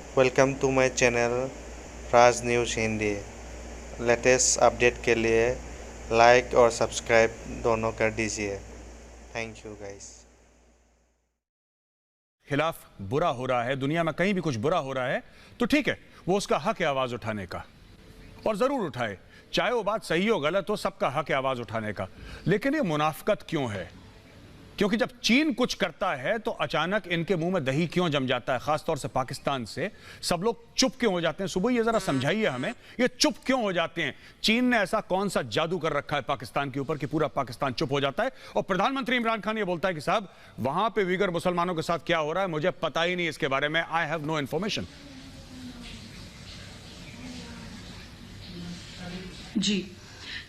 Welcome to my channel Raj news Hindi. Latest update के लिए like और सब्सक्राइब दोनों कर दीजिए। Thank you guys. खिलाफ बुरा हो रहा है, दुनिया में कहीं भी कुछ बुरा हो रहा है तो ठीक है, वो उसका हक है आवाज उठाने का, और जरूर उठाए, चाहे वो बात सही हो गलत हो, सबका हक है आवाज उठाने का। लेकिन ये मुनाफिकत क्यों है? क्योंकि जब चीन कुछ करता है तो अचानक इनके मुंह में दही क्यों जम जाता है? खासतौर से पाकिस्तान से सब लोग चुप क्यों हो जाते हैं? सुबह ये जरा समझाइए हमें, ये चुप क्यों हो जाते हैं? चीन ने ऐसा कौन सा जादू कर रखा है पाकिस्तान के ऊपर कि पूरा पाकिस्तान चुप हो जाता है? और प्रधानमंत्री इमरान खान ये बोलता है कि साहब वहां पे वीगर मुसलमानों के साथ क्या हो रहा है मुझे पता ही नहीं, इसके बारे में आई हैव नो इंफॉर्मेशन। जी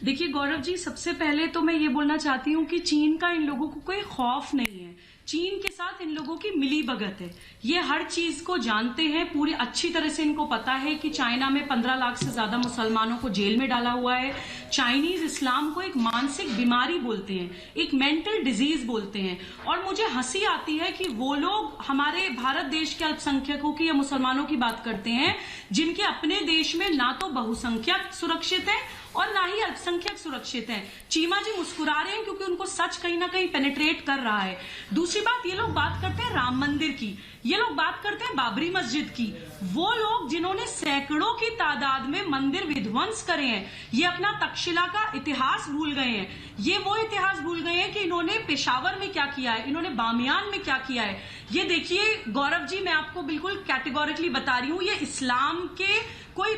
देखिए गौरव जी, सबसे पहले तो मैं ये बोलना चाहती हूँ कि चीन का इन लोगों को कोई खौफ नहीं है। चीन के साथ इन लोगों की मिली भगत है, ये हर चीज को जानते हैं, पूरी अच्छी तरह से इनको पता है कि चाइना में 15 लाख से ज्यादा मुसलमानों को जेल में डाला हुआ है। चाइनीज इस्लाम को एक मानसिक बीमारी बोलते हैं, एक मेंटल डिजीज बोलते हैं। और मुझे हंसी आती है कि वो लोग हमारे भारत देश के अल्पसंख्यकों की या मुसलमानों की बात करते हैं जिनके अपने देश में ना तो बहुसंख्यक सुरक्षित है और ना ही अल्पसंख्यक सुरक्षित हैं। चीमा जी मुस्कुरा रहे हैं क्योंकि उनको सच कहीं ना कहीं पेनिट्रेट कर रहा है। दूसरी बात, ये लोग बात करते हैं राम मंदिर की, ये लोग बात करते हैं बाबरी मस्जिद की। वो लोग जिन्होंने सैकड़ों की तादाद में मंदिर विध्वंस करे हैं, ये अपना तक्षशिला का इतिहास भूल गए हैं। ये वो इतिहास भूल गए हैं कि इन्होंने पेशावर में क्या किया है, इन्होंने बामियान में क्या किया है। ये देखिए गौरव जी, मैं आपको बिल्कुल कैटेगोरिकली बता रही हूँ, ये इस्लाम के कोई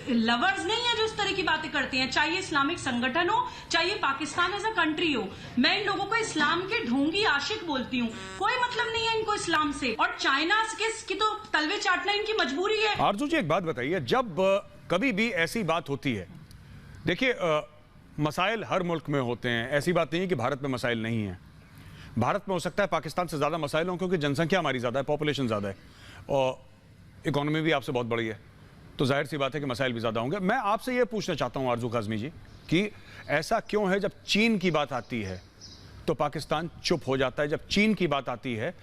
लवर्स नहीं है जो इस तरह की बातें करते हैं, चाहे इस्लामिक संगठन हो, चाहे पाकिस्तान एज अ कंट्री हो। मैं इन लोगों को इस्लाम के ढोंगी आशिक बोलती हूँ, कोई मतलब नहीं है इनको इस्लाम से। और चाइना की तो तलवे चाटना इनकी मजबूरी है। आरजू जी एक बात बताइए, जब कभी भी ऐसी बात होती है, देखिए मसाइल हर मुल्क में होते हैं, ऐसी बात नहीं है कि भारत में मसाइल नहीं है। भारत में हो सकता है पाकिस्तान से ज्यादा मसाइल हों क्योंकि जनसंख्या हमारी ज्यादा है, पॉपुलेशन ज्यादा है और इकोनॉमी भी आपसे बहुत बड़ी है, तो जाहिर सी बात है कि मसाइल भी ज्यादा होंगे। मैं आपसे यह पूछना चाहता हूं आरजू काज़मी जी कि ऐसा क्यों है जब चीन की बात आती है तो पाकिस्तान चुप हो जाता है, जब चीन की बात आती है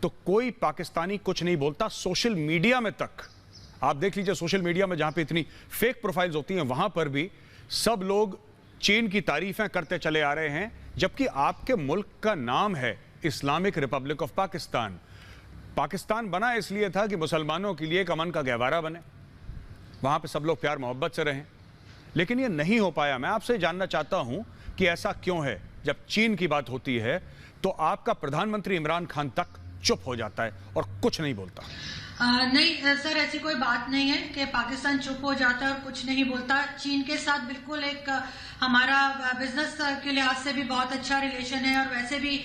तो कोई पाकिस्तानी कुछ नहीं बोलता? सोशल मीडिया में तक आप देख लीजिए, सोशल मीडिया में जहां पे इतनी फेक प्रोफाइल्स होती हैं वहां पर भी सब लोग चीन की तारीफें करते चले आ रहे हैं, जबकि आपके मुल्क का नाम है Islamic Republic of Pakistan. Pakistan बना इसलिए था कि मुसलमानों के लिए एक अमन का गहवारा बने, वहां पे सब लोग प्यार मोहब्बत से रहें, लेकिन ये नहीं हो पाया। मैं आपसे जानना चाहता हूं कि ऐसा क्यों है जब चीन की बात होती है तो आपका प्रधानमंत्री इमरान खान तक चुप हो जाता है और कुछ नहीं बोलता? नहीं सर, ऐसी कोई बात नहीं है कि पाकिस्तान चुप हो जाता है और कुछ नहीं बोलता। चीन के साथ बिल्कुल एक हमारा बिजनेस के लिहाज से भी बहुत अच्छा रिलेशन है और वैसे भी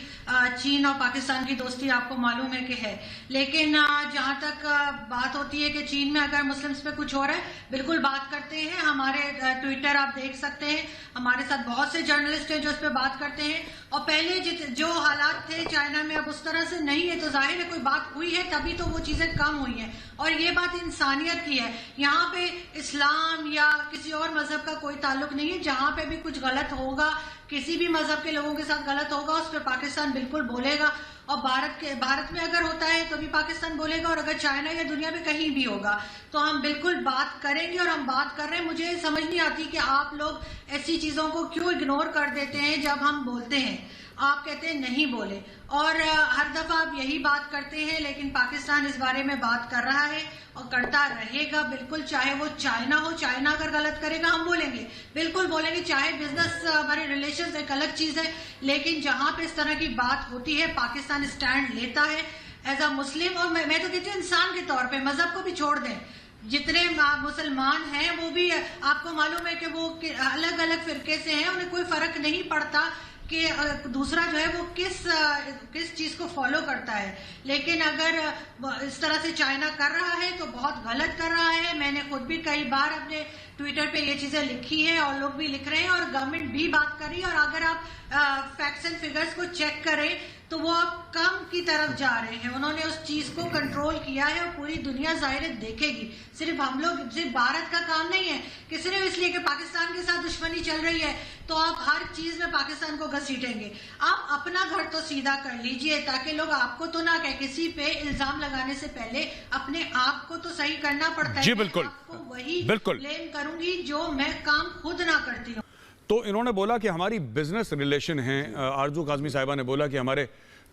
चीन और पाकिस्तान की दोस्ती आपको मालूम है कि है। लेकिन जहां तक बात होती है कि चीन में अगर मुस्लिम्स पे कुछ हो रहा है, बिल्कुल बात करते हैं। हमारे ट्विटर आप देख सकते हैं, हमारे साथ बहुत से जर्नलिस्ट हैं जो इस पे बात करते हैं। और पहले जो हालात थे चाइना में अब उस तरह से नहीं है, तो जाहिर है कोई बात हुई है तभी तो वो चीजें कम हुई है। और ये बात इंसानियत की है, यहाँ पे इस्लाम या किसी और मजहब का कोई ताल्लुक नहीं है। जहां पे भी कुछ गलत होगा, किसी भी मजहब के लोगों के साथ गलत होगा, उस पर पाकिस्तान बिल्कुल बोलेगा। और भारत में अगर होता है तो भी पाकिस्तान बोलेगा, और अगर चाइना या दुनिया में कहीं भी होगा तो हम बिल्कुल बात करेंगे। और हम बात कर रहे हैं, मुझे समझ नहीं आती कि आप लोग ऐसी चीजों को क्यों इग्नोर कर देते हैं। जब हम बोलते हैं आप कहते हैं नहीं बोले, और हर दफा आप यही बात करते हैं। लेकिन पाकिस्तान इस बारे में बात कर रहा है और करता रहेगा बिल्कुल, चाहे वो चाइना हो। चाइना अगर गलत करेगा हम बोलेंगे, बिल्कुल बोलेंगे। चाहे बिजनेस हमारे रिलेशन एक अलग चीज है, लेकिन जहां पे इस तरह की बात होती है पाकिस्तान स्टैंड लेता है एज अ मुस्लिम। और मैं तो कहती हूँ इंसान के तौर पर, मजहब को भी छोड़ दें। जितने मुसलमान हैं वो भी, आपको मालूम है कि वो अलग अलग फिरके से हैं, उन्हें कोई फर्क नहीं पड़ता कि दूसरा जो है वो किस चीज को फॉलो करता है। लेकिन अगर इस तरह से चाइना कर रहा है तो बहुत गलत कर रहा है। मैंने खुद भी कई बार अपने ट्विटर पे ये चीजें लिखी है और लोग भी लिख रहे हैं और गवर्नमेंट भी बात कर रही है। और अगर आप फैक्ट्स एंड फिगर्स को चेक करें तो वो अब कम की तरफ जा रहे हैं। उन्होंने उस चीज को कंट्रोल किया है और पूरी दुनिया जाहिर देखेगी। सिर्फ हम लोग, सिर्फ भारत का काम नहीं है कि सिर्फ इसलिए कि पाकिस्तान के साथ दुश्मनी चल रही है तो आप हर चीज में पाकिस्तान को घसीटेंगे। आप अपना घर तो सीधा कर लीजिए ताकि लोग आपको तो ना कहे। किसी पे इल्जाम लगाने से पहले अपने आप को तो सही करना पड़ता है। जी बिल्कुल, आपको वही बिल्कुल ब्लेम करूंगी जो मैं काम खुद ना करती हूँ। तो इन्होंने बोला कि हमारी बिजनेस रिलेशन है, आरजू काज़मी साहिबा ने बोला कि हमारे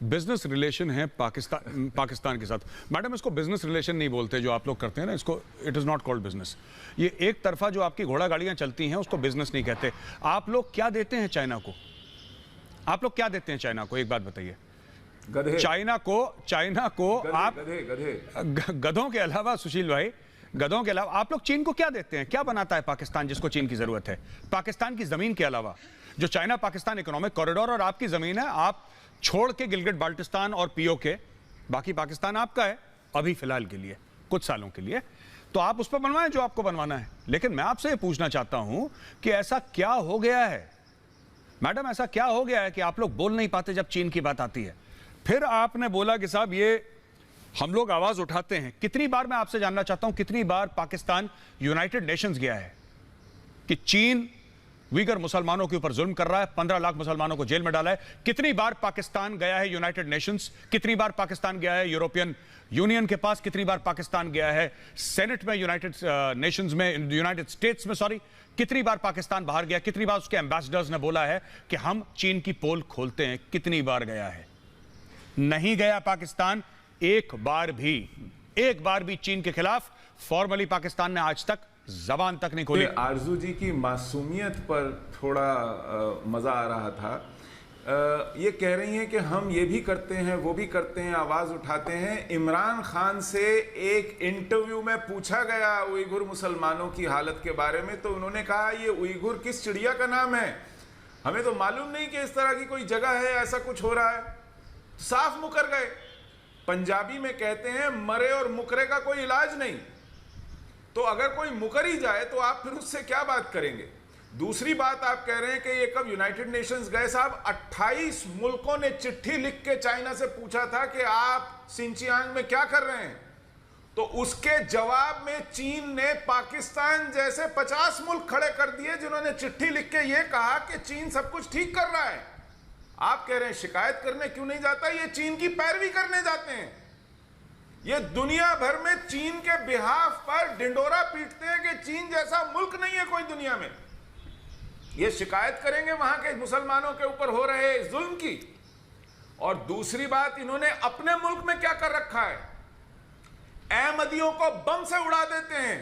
बिजनेस रिलेशन है पाकिस्तान के साथ। मैडम, इसको बिजनेस रिलेशन नहीं बोलते जो आप लोग करते हैं ना, इसको it is not called business. ये एक तरफा जो आपकी घोड़ा गाड़ियां चलती हैं उसको बिजनेस नहीं कहते। आप लोग क्या देते हैं चाइना को? आप लोग क्या देते हैं चाइना को? एक बात बताइए। गधे। चाइना को आप गधों के अलावा, सुशील भाई, गधों के अलावा आप लोग चीन को क्या देते हैं? क्या बनाता है पाकिस्तान जिसको चीन की जरूरत है? पाकिस्तान की जमीन के अलावा जो चाइना पाकिस्तान इकोनॉमिक कॉरिडोर और आपकी जमीन है, आप छोड़ के गिलगिट बाल्टिस्तान और पीओके, बाकी पाकिस्तान आपका है अभी फिलहाल के लिए, कुछ सालों के लिए। तो आप उस पर बनवाएं जो आपको बनवाना है। लेकिन मैं आपसे ये पूछना चाहता हूं कि ऐसा क्या हो गया है मैडम, ऐसा क्या हो गया है कि आप लोग बोल नहीं पाते जब चीन की बात आती है? फिर आपने बोला कि साहब ये हम लोग आवाज उठाते हैं। कितनी बार, मैं आपसे जानना चाहता हूं, कितनी बार पाकिस्तान यूनाइटेड नेशंस गया है कि चीन उइगर मुसलमानों के ऊपर जुल्म कर रहा है, 15 लाख मुसलमानों को जेल में डाला है? कितनी बार पाकिस्तान गया है यूनाइटेड नेशंस? कितनी बार पाकिस्तान गया है यूरोपियन यूनियन के पास? कितनी बार पाकिस्तान गया है सेनेट में, यूनाइटेड नेशंस में, यूनाइटेड स्टेट्स में, सॉरी? कितनी बार पाकिस्तान बाहर गया? कितनी बार उसके एम्बेसडर्स ने बोला है कि हम चीन की पोल खोलते हैं? कितनी बार गया है? नहीं गया पाकिस्तान एक बार भी चीन के खिलाफ फॉर्मली पाकिस्तान ने आज तक जबान तक नहीं खोली। आरजू जी की मासूमियत पर थोड़ा मजा आ रहा था। ये कह रही हैं कि हम ये भी करते हैं, वो भी करते हैं, आवाज उठाते हैं। इमरान खान से एक इंटरव्यू में पूछा गया उइगुर मुसलमानों की हालत के बारे में, तो उन्होंने कहा ये उइगुर किस चिड़िया का नाम है? हमें तो मालूम नहीं कि इस तरह की कोई जगह है, ऐसा कुछ हो रहा है। साफ मुकर गए। पंजाबी में कहते हैं मरे और मुकरे का कोई इलाज नहीं। तो अगर कोई मुकर ही जाए तो आप फिर उससे क्या बात करेंगे? दूसरी बात, आप कह रहे हैं कि ये कब यूनाइटेड नेशंस गए? साहब, 28 मुल्कों ने चिट्ठी लिख के चाइना से पूछा था कि आप सिंचियांग में क्या कर रहे हैं। तो उसके जवाब में चीन ने पाकिस्तान जैसे 50 मुल्क खड़े कर दिए जिन्होंने चिट्ठी लिख के ये कहा कि चीन सब कुछ ठीक कर रहा है। आप कह रहे हैं शिकायत करने क्यों नहीं जाता? ये चीन की पैरवी करने जाते हैं। ये दुनिया भर में चीन के बिहाफ पर डिंडोरा पीटते हैं कि चीन जैसा मुल्क नहीं है कोई दुनिया में। ये शिकायत करेंगे वहां के मुसलमानों के ऊपर हो रहे जुल्म की। और दूसरी बात, इन्होंने अपने मुल्क में क्या कर रखा है? अहमदियों को बम से उड़ा देते हैं,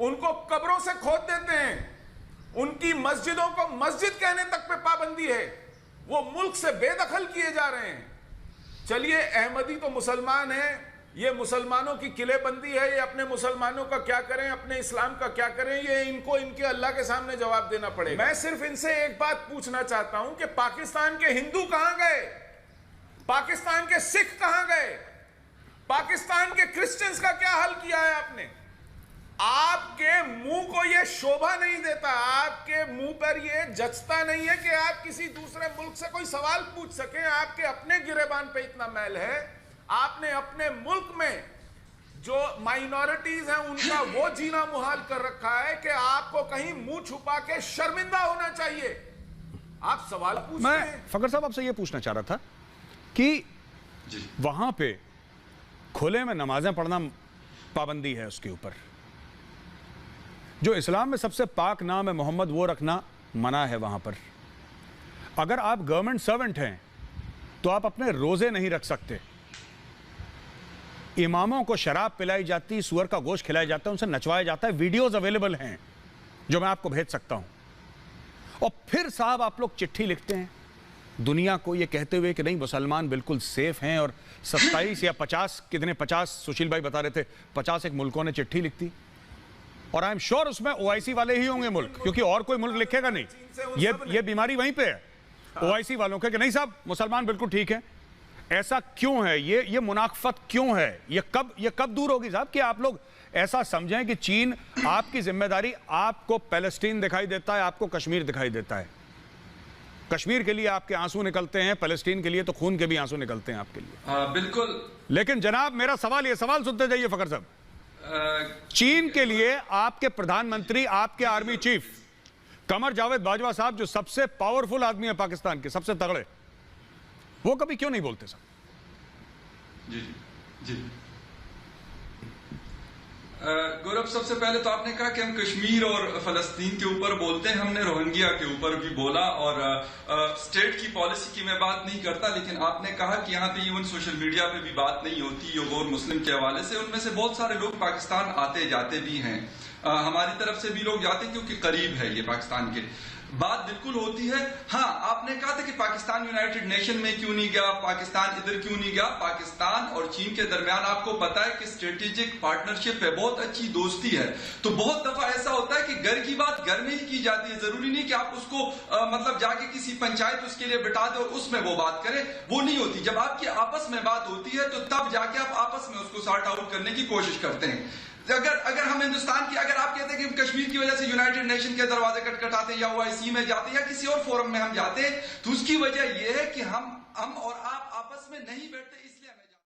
उनको कब्रों से खोद देते हैं, उनकी मस्जिदों को मस्जिद कहने तक पे पाबंदी है, वो मुल्क से बेदखल किए जा रहे हैं। चलिए, अहमदी तो मुसलमान हैं, ये मुसलमानों की किलेबंदी है, ये अपने मुसलमानों का क्या करें, अपने इस्लाम का क्या करें, ये इनको इनके अल्लाह के सामने जवाब देना पड़ेगा। मैं सिर्फ इनसे एक बात पूछना चाहता हूं कि पाकिस्तान के हिंदू कहां गए? पाकिस्तान के सिख कहां गए? पाकिस्तान के क्रिश्चियंस का क्या हाल किया है आपने? आपके मुंह को यह शोभा नहीं देता, आपके मुंह पर यह जचता नहीं है कि आप किसी दूसरे मुल्क से कोई सवाल पूछ सकें। आपके अपने गिरेबान पे इतना मैल है। आपने अपने मुल्क में जो माइनॉरिटीज हैं उनका वो जीना मुहाल कर रखा है कि आपको कहीं मुंह छुपा के शर्मिंदा होना चाहिए। आप सवाल पूछते हैं। मैं फकर साहब आपसे ये पूछना चाह रहा था कि वहां पे खुले में नमाजें पढ़ना पाबंदी है, उसके ऊपर जो इस्लाम में सबसे पाक नाम है मोहम्मद वो रखना मना है वहां पर। अगर आप गवर्नमेंट सर्वेंट हैं तो आप अपने रोजे नहीं रख सकते। इमामों को शराब पिलाई जाती, सुअर का गोश्त खिलाया जाता है, उनसे नचवाया जाता है। वीडियोस अवेलेबल हैं जो मैं आपको भेज सकता हूं। और फिर साहब आप लोग चिट्ठी लिखते हैं दुनिया को ये कहते हुए कि नहीं मुसलमान बिल्कुल सेफ हैं, और 27 या 50 कितने 50 सुशील भाई बता रहे थे 50 एक मुल्कों ने चिट्ठी लिखती। और आई एम श्योर उसमें ओआईसी वाले ही होंगे मुल्क, क्योंकि और कोई मुल्क लिखेगा नहीं। ये बीमारी वहीं पे है ओआईसी वालों के कि नहीं साहब मुसलमान बिल्कुल ठीक है। ऐसा क्यों है? ये मुनाफत क्यों है? ये कब दूर होगी साहब कि आप लोग ऐसा समझें कि चीन आपकी जिम्मेदारी, आपको पैलेस्टीन दिखाई देता है, आपको कश्मीर दिखाई देता है। कश्मीर के लिए आपके आंसू निकलते हैं, पैलेस्टीन के लिए तो खून के भी आंसू निकलते हैं आपके लिए। बिल्कुल। लेकिन जनाब मेरा सवाल, ये सवाल सुनते जाइए फकर साहब। चीन के लिए आपके प्रधानमंत्री, आपके आर्मी चीफ कमर जावेद बाजवा साहब, जो सबसे पावरफुल आदमी है पाकिस्तान के, सबसे तगड़े, वो कभी क्यों नहीं बोलते साहब? जी जी। गौरव, सबसे पहले तो आपने कहा कि हम कश्मीर और फलस्तीन के ऊपर बोलते हैं, हमने रोहिंग्या के ऊपर भी बोला और स्टेट की पॉलिसी की मैं बात नहीं करता, लेकिन आपने कहा कि यहाँ पे इवन सोशल मीडिया पे भी बात नहीं होती योग और मुस्लिम के हवाले से। उनमें से बहुत सारे लोग पाकिस्तान आते जाते भी हैं, हमारी तरफ से भी लोग जाते हैं क्योंकि करीब है ये पाकिस्तान के। बात बिल्कुल होती है। हाँ, आपने कहा था कि पाकिस्तान यूनाइटेड नेशन में क्यों नहीं गया, पाकिस्तान इधर क्यों नहीं गया। पाकिस्तान और चीन के दरमियान आपको पता है कि स्ट्रेटेजिक पार्टनरशिप है, बहुत अच्छी दोस्ती है। तो बहुत दफा ऐसा होता है कि घर की बात घर में ही की जाती है, जरूरी नहीं कि आप उसको मतलब जाके किसी पंचायत उसके लिए बिठा दे और उसमें वो बात करें, वो नहीं होती। जब आपकी आपस में बात होती है तो तब जाके आप आपस में उसको सॉर्ट आउट करने की कोशिश करते हैं। अगर हम हिंदुस्तान की, अगर आप कहते हैं कि कश्मीर की वजह से यूनाइटेड नेशन के दरवाजे खटखटाते हैं या OIC में जाते हैं या किसी और फोरम में हम जाते हैं, तो उसकी वजह यह है कि हम और आप आपस में नहीं बैठते।